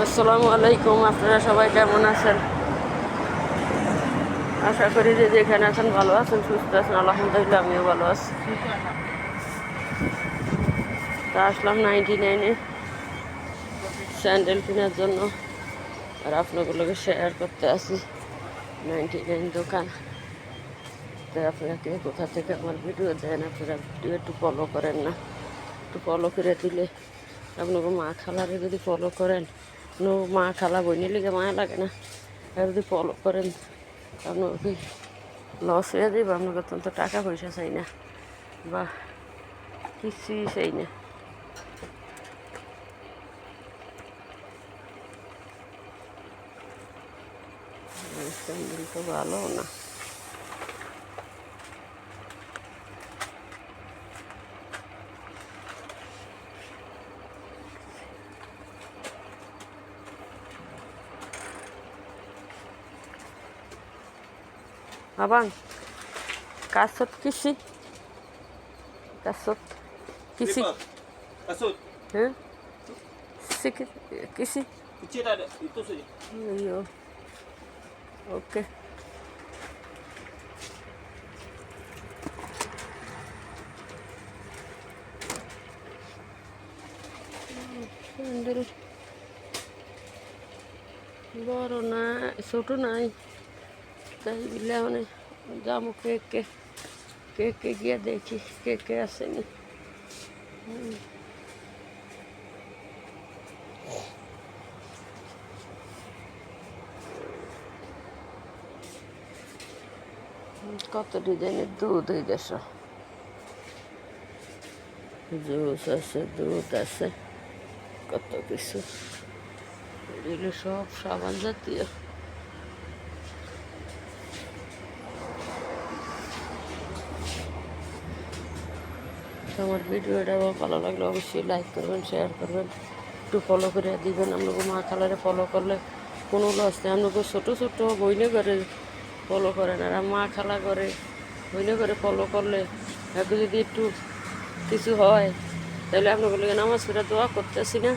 আসসালামু আলাইকুম। আপনারা সবাই কেমন আছেন? আশা করি যে যেখানে আছেন ভালো আছেন, সুস্থ আছেন। আলহামদুলিল্লাহ আমিও ভালো আছি। তা আসলাম 99-এ স্যান্ডেল কেনার জন্য, আর আপনাগুলোকে শেয়ার করতে আসি। 99 দোকান। তো আপনারা কে কোথা থেকে আমার ভিডিও দেন, আপনারা ভিডিও একটু ফলো করেন না? একটু ফলো করে দিলে আপনাকে মা খালারে যদি ফলো করেন, মা খালা বইনি লিগে মায়া লাগে না? আর যদি ফলো করেন আপনাকে লস হয়ে যাবে। আপনাকে তো টাকা পয়সা চাই না বা কিছুই চাই না। স্যান্ডেল তো ভালো না। Abang, kasut kisi, kasut kisi, Slipper. Kasut. huh? Sikit kisi. Kecil tak ada. Itu saja. Iyo, oke. Sandal বড় না, ছোট নাই, তাই বিলে মানে যাবো কে কে গিয়ে দেখি কে আসেনি। কত ডিজাইনের দুধ এই দেশ, জুস আছে, দুধ আছে, কত কিছু। এগুলো সব সাবান জাতীয়। আমার ভিডিওটা ভালো লাগলে অবশ্যই লাইক করবেন, শেয়ার করবেন, একটু ফলো করে দিবেন। আপনাকে মা খালারে ফলো করলে কোনো লস নেই। আপনাকে ছোটো ছোটো বইনে করে ফলো করেন, আর মা খালা করে বইনে করে ফলো করলে এখন যদি একটু কিছু হয় তাহলে আপনাকে নামাজ পড়ে দোয়া করতেছি না।